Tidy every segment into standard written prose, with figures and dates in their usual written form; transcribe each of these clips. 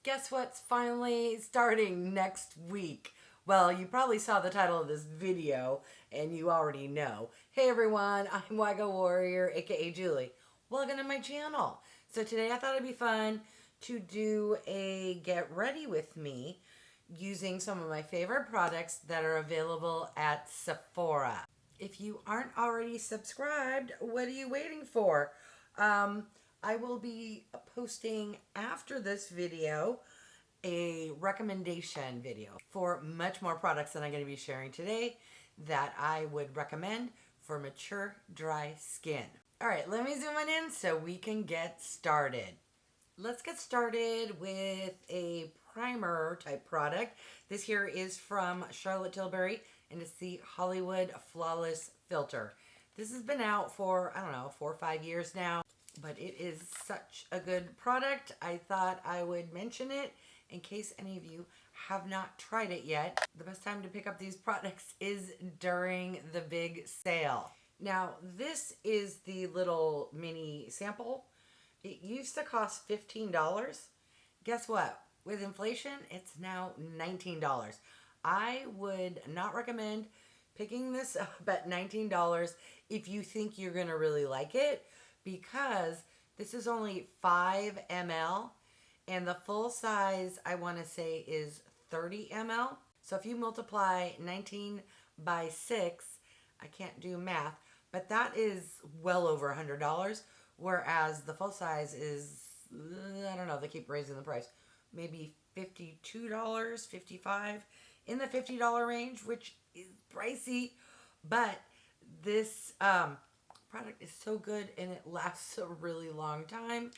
Guess what's finally starting next week? Well, you probably saw the title of this video and you already know. Hey everyone, I'm Waigo Warrior, aka Julie. Welcome to my channel. So today I thought it'd be fun to do a get ready with me using some of my favorite products that are available at Sephora. If you aren't already subscribed, what are you waiting for? I will be posting after this video a recommendation video for much more products than I'm going to be sharing today that I would recommend for mature, dry skin. All right, let me zoom in so we can get started. Let's get started with a primer type product. This here is from Charlotte Tilbury, and it's the Hollywood Flawless Filter. This has been out for, I don't know, 4 or 5 years now, but it is such a good product. I thought I would mention it in case any of you have not tried it yet. The best time to pick up these products is during the big sale. Now, this is the little mini sample. It used to cost $15. Guess what? With inflation, it's now $19. I would not recommend picking this up at $19 if you think you're gonna really like it, because this is only 5 ml and the full size I want to say is 30 ml. So if you multiply 19 by 6, I can't do math, but that is well over $100, whereas the full size is, I don't know, they keep raising the price, maybe $52, $55, in the $50 range, which is pricey, but this product is so good and it lasts a really long time.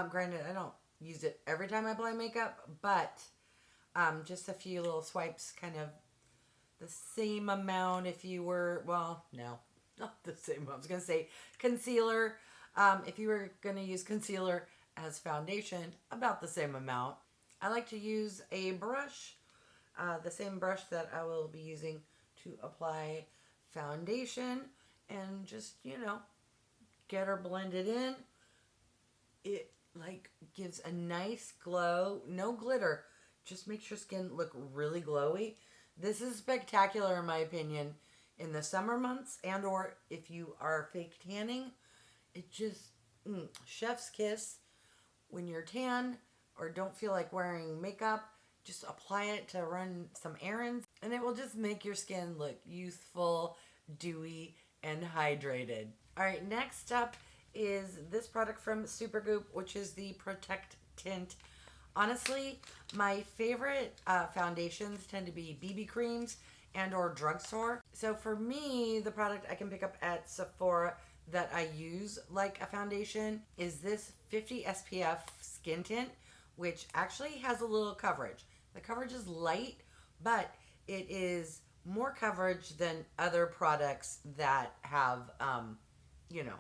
Granted, I don't use it every time I apply makeup, but just a few little swipes, kind of the same amount if you were, well, no, not the same. I was going to say concealer. If you were going to use concealer as foundation, about the same amount. I like to use a brush, the same brush that I will be using to apply foundation, and just, you know, get her blended in. It like gives a nice glow, no glitter, just makes your skin look really glowy. This is spectacular in my opinion in the summer months, and or if you are fake tanning. It just, chef's kiss. When you're tan or don't feel like wearing makeup, just apply it to run some errands and it will just make your skin look youthful, dewy, and hydrated. All right, next up is this product from SUPERGOOP, which is the Protec Tint. Honestly, my favorite foundations tend to be BB creams and or drugstore. So for me, the product I can pick up at Sephora that I use like a foundation is this 50 SPF skin tint, which actually has a little coverage. The coverage is light, but it is more coverage than other products that have, you know,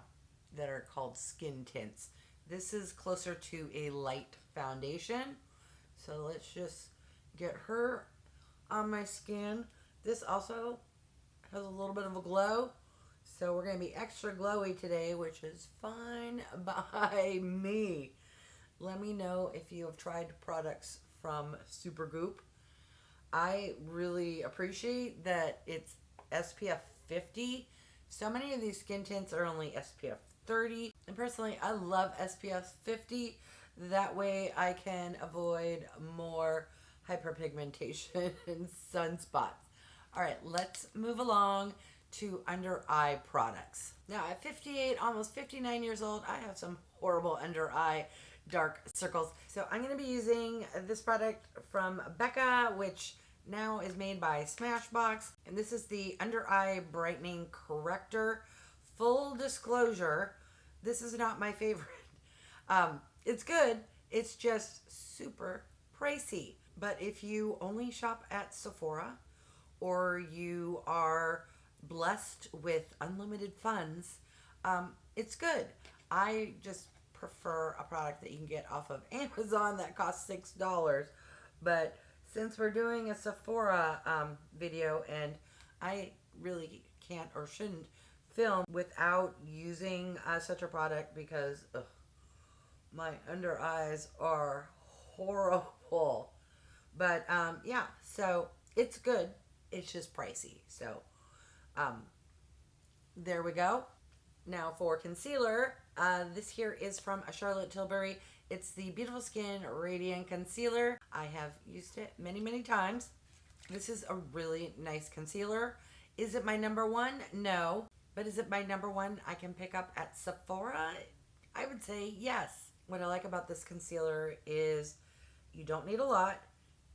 that are called skin tints. This is closer to a light foundation. So let's just get her on my skin. This also has a little bit of a glow. So we're going to be extra glowy today, which is fine by me. Let me know if you have tried products from SUPERGOOP. I really appreciate that it's SPF 50. So many of these skin tints are only SPF 30. And personally, I love SPF 50. That way I can avoid more hyperpigmentation and sunspots. All right, let's move along to under eye products. Now at 58, almost 59 years old, I have some horrible under eye dark circles. So I'm going to be using this product from BECCA, which now is made by SMASHBOX. And this is the under eye brightening corrector. Full disclosure, this is not my favorite. It's good. It's just super pricey. But if you only shop at Sephora or you are blessed with unlimited funds, it's good. I just prefer a product that you can get off of Amazon that costs $6. But since we're doing a Sephora video and I really can't or shouldn't film without using such a product because my under eyes are horrible. But yeah, so it's good. It's just pricey. So um, there we go. Now for concealer, this here is from Charlotte Tilbury. It's the Beautiful Skin Radiant Concealer. I have used it many, many times. This is a really nice concealer. Is it my number one? No. But is it my number one I can pick up at Sephora? I would say yes. What I like about this concealer is you don't need a lot,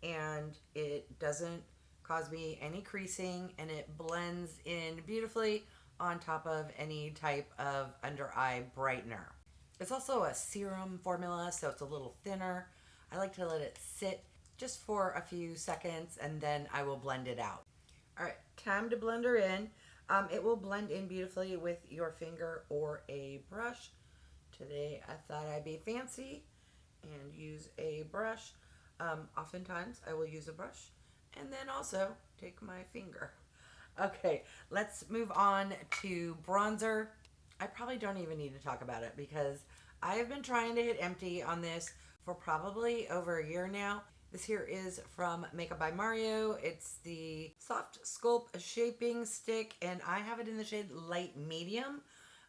and it doesn't cause me any creasing, and it blends in beautifully on top of any type of under eye brightener. It's also a serum formula, so it's a little thinner. I like to let it sit just for a few seconds, and then I will blend it out. All right, time to blend her in. It will blend in beautifully with your finger or a brush. Today I thought I'd be fancy and use a brush. Oftentimes I will use a brush and then also take my finger. Okay, let's move on to bronzer. I probably don't even need to talk about it because I have been trying to hit empty on this for probably over a year now. This here is from Makeup by Mario. It's the SoftSculpt Shaping Stick, and I have it in the shade Light Medium.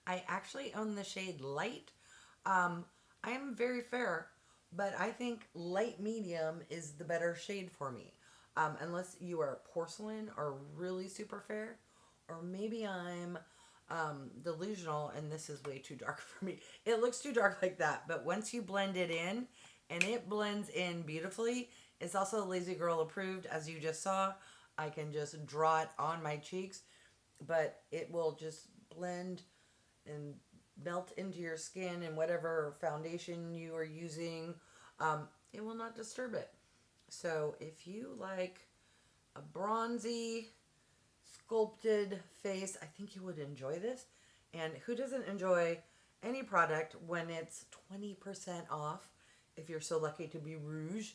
I actually own the shade Light. I am very fair, but I think Light Medium is the better shade for me. Unless you are porcelain or really super fair, or maybe I'm delusional and this is way too dark for me. It looks too dark like that, but once you blend it in, and it blends in beautifully. It's also Lazy Girl approved, as you just saw. I can just draw it on my cheeks, but it will just blend and melt into your skin, and whatever foundation you are using, it will not disturb it. So if you like a bronzy, sculpted face, I think you would enjoy this. And who doesn't enjoy any product when it's 20% off? If you're so lucky to be rouge,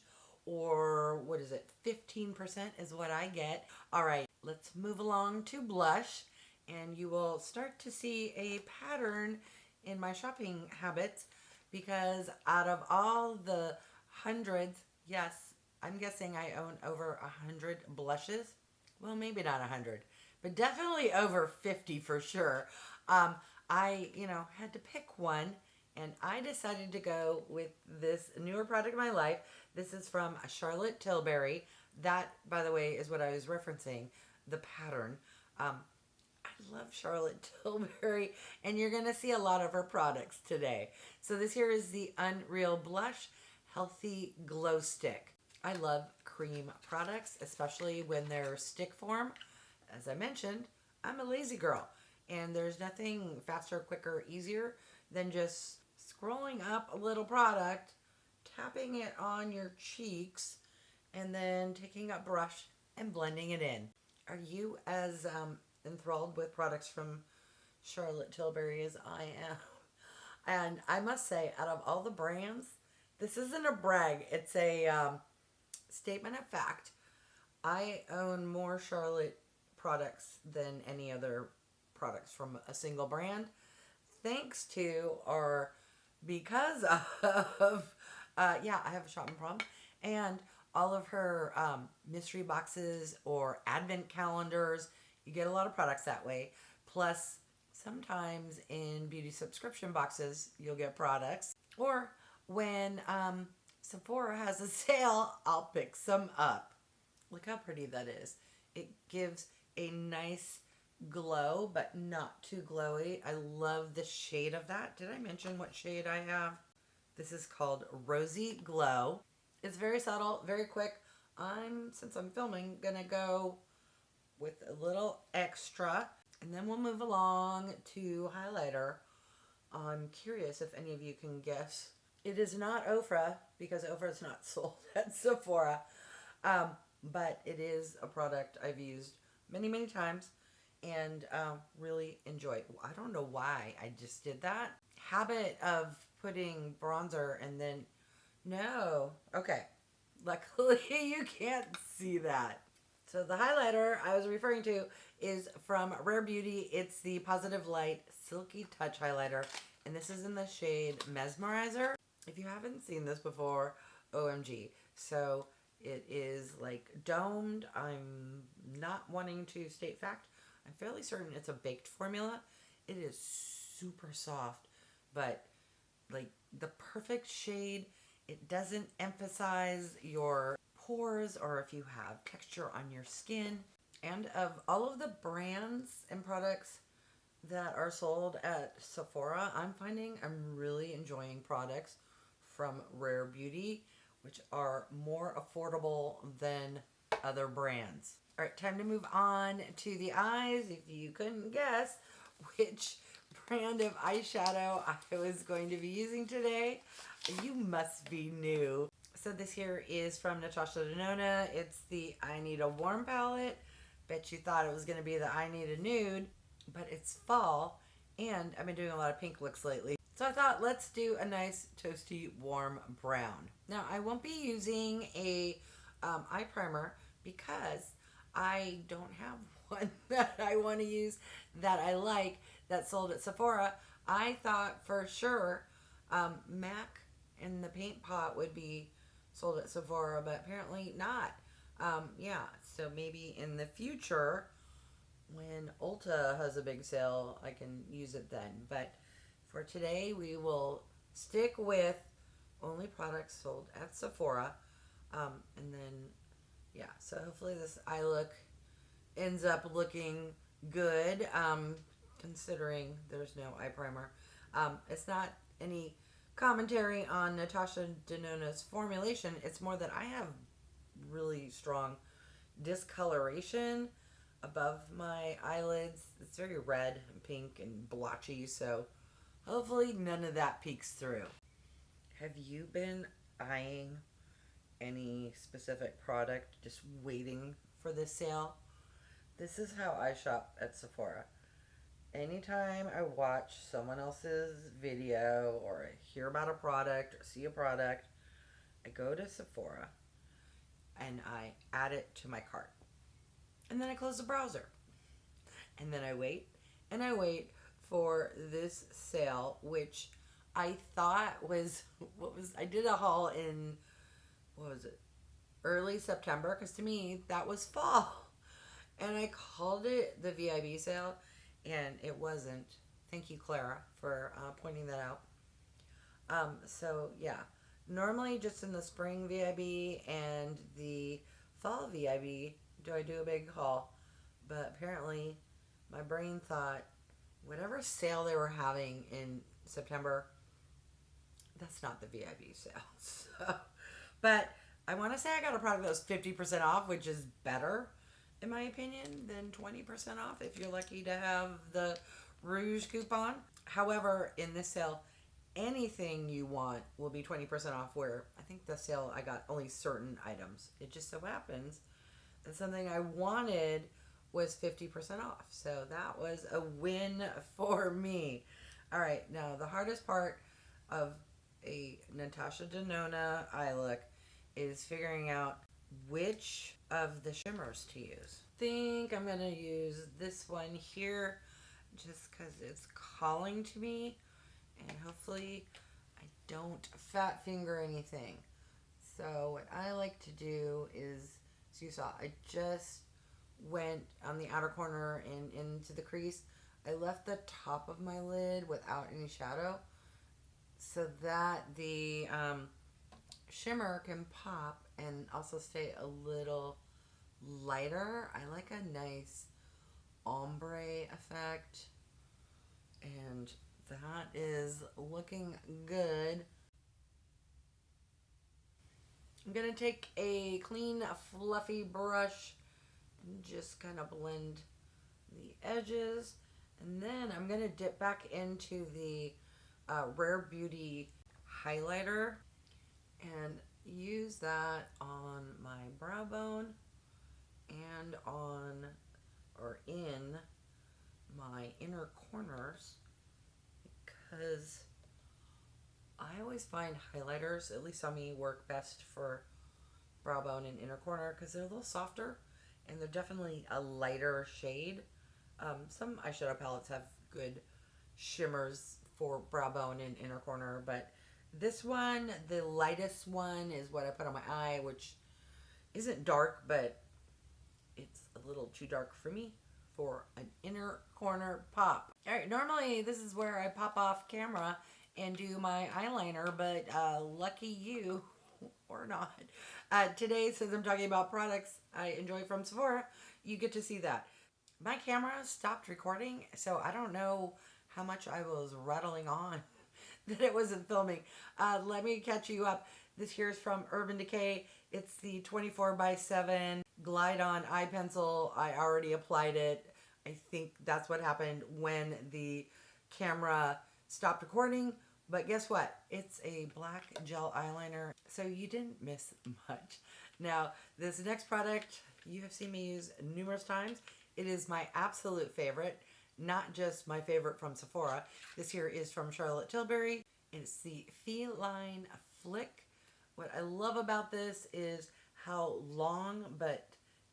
or what is it, 15% is what I get. All right, let's move along to blush, and you will start to see a pattern in my shopping habits, because out of all the hundreds, yes, I'm guessing I own over 100 blushes. Well, maybe not 100, but definitely over 50 for sure. I, had to pick one, and I decided to go with this newer product in my life. This is from Charlotte Tilbury. That, by the way, is what I was referencing, the pattern. I love Charlotte Tilbury, and you're going to see a lot of her products today. So this here is the Unreal Blush Healthy Glow Stick. I love cream products, especially when they're stick form. As I mentioned, I'm a lazy girl, and there's nothing faster, quicker, easier than just scrolling up a little product, tapping it on your cheeks, and then taking a brush and blending it in. Are you as enthralled with products from Charlotte Tilbury as I am? And I must say, out of all the brands, this isn't a brag. It's a statement of fact. I own more Charlotte products than any other products from a single brand, thanks to or because of, I have a shopping problem, and all of her mystery boxes or advent calendars. You get a lot of products that way. Plus, sometimes in beauty subscription boxes, you'll get products. Or when Sephora has a sale, I'll pick some up. Look how pretty that is. It gives a nice glow, but not too glowy. I love the shade of that. Did I mention what shade I have? This is called Rosy Glow. It's very subtle, very quick. Since I'm filming, gonna go with a little extra, and then we'll move along to highlighter. I'm curious if any of you can guess. It is not Ofra, because Ofra is not sold at Sephora, but it is a product I've used many, many times and really enjoy. I don't know why I just did that. Habit of putting bronzer and then, no. Okay, luckily you can't see that. So the highlighter I was referring to is from Rare Beauty. It's the Positive Light Silky Touch Highlighter, and this is in the shade Mesmerizer. If you haven't seen this before, OMG. So It is like domed. I'm not wanting to state fact. I'm fairly certain it's a baked formula. It is super soft, but like the perfect shade. It doesn't emphasize your pores or if you have texture on your skin. And of all of the brands and products that are sold at Sephora, I'm finding I'm really enjoying products from Rare Beauty, which are more affordable than other brands. All right, time to move on to the eyes. If you couldn't guess which brand of eyeshadow I was going to be using today, you must be new. So this here is from NATASHA DENONA. It's the I Need a Warm palette. Bet you thought it was going to be the I Need a Nude, but it's fall, and I've been doing a lot of pink looks lately. So I thought, let's do a nice toasty warm brown. Now, I won't be using a eye primer because I don't have one that I want to use that I like that's sold at Sephora. I thought for sure MAC and the paint pot would be sold at Sephora, but apparently not. Yeah, so maybe in the future when Ulta has a big sale, I can use it then. But for today, we will stick with only products sold at Sephora. And then, yeah, so hopefully this eye look ends up looking good, considering there's no eye primer. It's not any commentary on NATASHA DENONA's formulation. It's more that I have really strong discoloration above my eyelids. It's very red and pink and blotchy, so hopefully none of that peeks through. Have you been eyeing any specific product, just waiting for this sale? This is how I shop at Sephora. Anytime I watch someone else's video or I hear about a product or see a product, I go to Sephora and I add it to my cart. And then I close the browser. And then I wait and I wait for this sale, which I thought was, I did a haul in, early September, because to me that was fall. And I called it the VIB sale, and it wasn't. Thank you, Clara, for pointing that out. So yeah, normally just in the spring VIB and the fall VIB do I do a big haul, but apparently my brain thought whatever sale they were having in September, that's not the VIB sale. So, but I want to say I got a product that was 50% off, which is better in my opinion than 20% off if you're lucky to have the Rouge coupon. However, in this sale, anything you want will be 20% off, where I think the sale I got only certain items. It just so happens that something I wanted was 50% off. So that was a win for me. All right, now the hardest part of a NATASHA DENONA eye look is figuring out which of the shimmers to use. I think I'm going to use this one here just because it's calling to me, and hopefully I don't fat finger anything. So what I like to do is, as you saw, I just went on the outer corner and into the crease. I left the top of my lid without any shadow so that the shimmer can pop and also stay a little lighter. I like a nice ombre effect, and that is looking good. I'm going to take a clean, fluffy brush and just kind of blend the edges. And then I'm going to dip back into the Rare Beauty highlighter and use that on my brow bone and on or in my inner corners, because I always find highlighters, at least on me, work best for brow bone and inner corner because they're a little softer and they're definitely a lighter shade. Some eyeshadow palettes have good shimmers for brow bone and inner corner, but this one, the lightest one, is what I put on my eye, which isn't dark, but it's a little too dark for me for an inner corner pop. All right, normally this is where I pop off camera and do my eyeliner, but lucky you, or not. Today, since I'm talking about products I enjoy from Sephora, you get to see that. My camera stopped recording, so I don't know how much I was rattling on that it wasn't filming. Let me catch you up. This here is from Urban Decay. It's the 24x7 Glide On eye pencil. I already applied it. I think that's what happened when the camera stopped recording. But guess what? It's a black gel eyeliner, so you didn't miss much. Now, this next product you have seen me use numerous times. It is my absolute favorite, not just my favorite from Sephora. This here is from Charlotte Tilbury. It's the Feline Flick. What I love about this is how long, but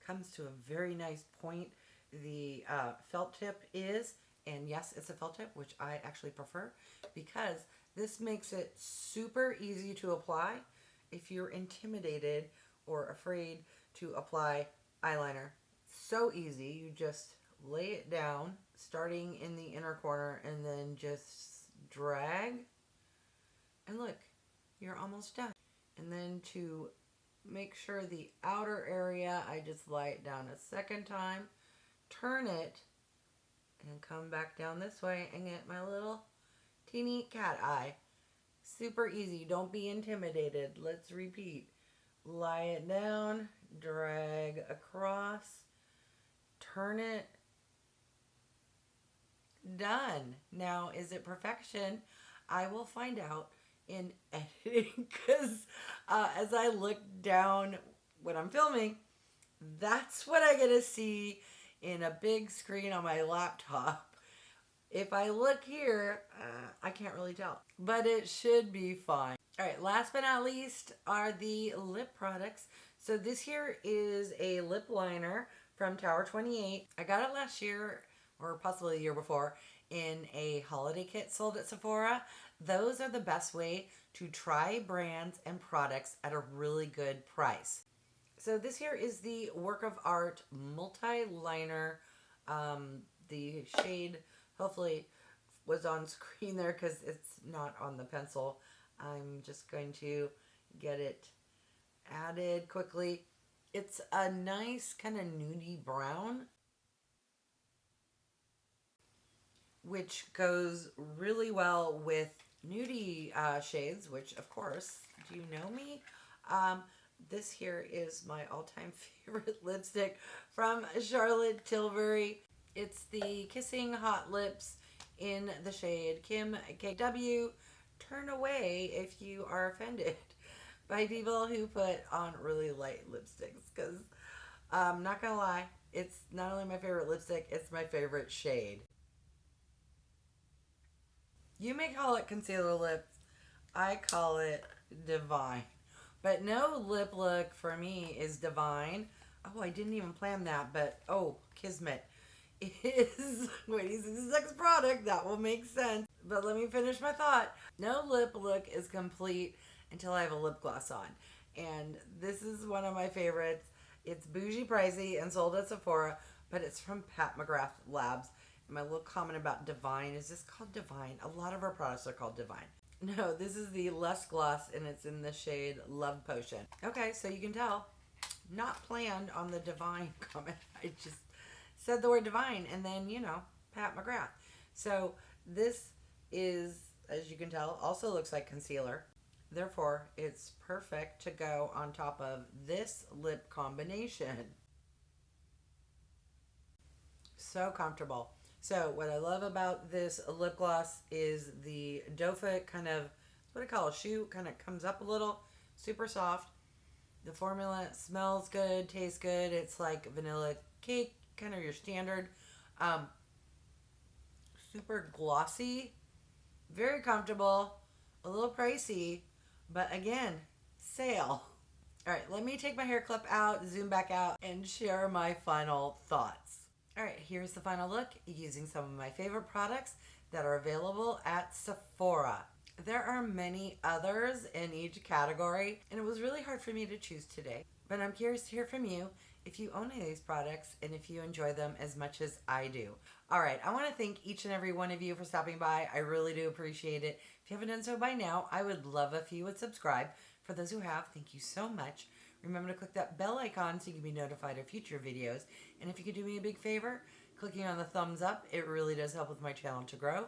comes to a very nice point, the felt tip is. And yes, it's a felt tip, which I actually prefer, because this makes it super easy to apply if you're intimidated or afraid to apply eyeliner. So easy. You just lay it down, starting in the inner corner, and then just drag. And look, you're almost done. And then to make sure the outer area, I just lay it down a second time, turn it, and come back down this way and get my little teeny cat eye. Super easy. Don't be intimidated. Let's repeat. Lie it down, drag across, turn it, done. Now, is it perfection? I will find out in editing, because as I look down when I'm filming, that's what I get to see in a big screen on my laptop. If I look here, I can't really tell, but it should be fine. All right, last but not least are the lip products. So this here is a lip liner from Tower 28. I got it last year, or possibly the year before, in a holiday kit sold at Sephora. Those are the best way to try brands and products at a really good price. So this here is the Work of Art multi-liner. The shade hopefully was on screen there because it's not on the pencil. I'm just going to get it added quickly. It's a nice kind of nudie brown, which goes really well with nudie shades, which of course, do you know me? This here is my all-time favorite lipstick from Charlotte Tilbury. It's the Kissing Hot Lips in the shade Kim KW. Turn away if you are offended by people who put on really light lipsticks, because I'm not gonna lie, it's not only my favorite lipstick, it's my favorite shade. You may call it concealer lip, I call it divine. But no lip look for me is divine. Oh, I didn't even plan that, but oh, kismet. It is, wait, this is the next product, that will make sense. But let me finish my thought. No lip look is complete until I have a lip gloss on. And this is one of my favorites. It's bougie pricey and sold at Sephora, but it's from Pat McGrath Labs. And my little comment about divine, is this called divine? A lot of our products are called divine. No, this is the Less Gloss, and it's in the shade Love Potion. Okay, so you can tell, not planned on the divine comment. I just said the word divine, and then, you know, Pat McGrath. So this is, as you can tell, also looks like concealer. Therefore, it's perfect to go on top of this lip combination. So comfortable. So what I love about this lip gloss is the doe foot kind of, what I call a shoe, kind of comes up a little, super soft. The formula smells good, tastes good. It's like vanilla cake, kind of your standard. Super glossy, very comfortable, a little pricey, but again, sale. All right, let me take my hair clip out, zoom back out, and share my final thoughts. All right, here's the final look using some of my favorite products that are available at Sephora. There are many others in each category, and it was really hard for me to choose today. But I'm curious to hear from you if you own any of these products and if you enjoy them as much as I do. All right, I want to thank each and every one of you for stopping by. I really do appreciate it. If you haven't done so by now, I would love if you would subscribe. For those who have, thank you so much. Remember to click that bell icon so you can be notified of future videos. And if you could do me a big favor, clicking on the thumbs up, it really does help with my channel to grow,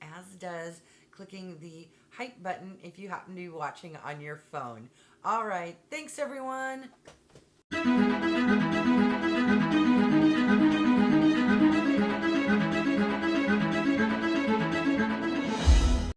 as does clicking the hype button if you happen to be watching on your phone. All right, thanks everyone.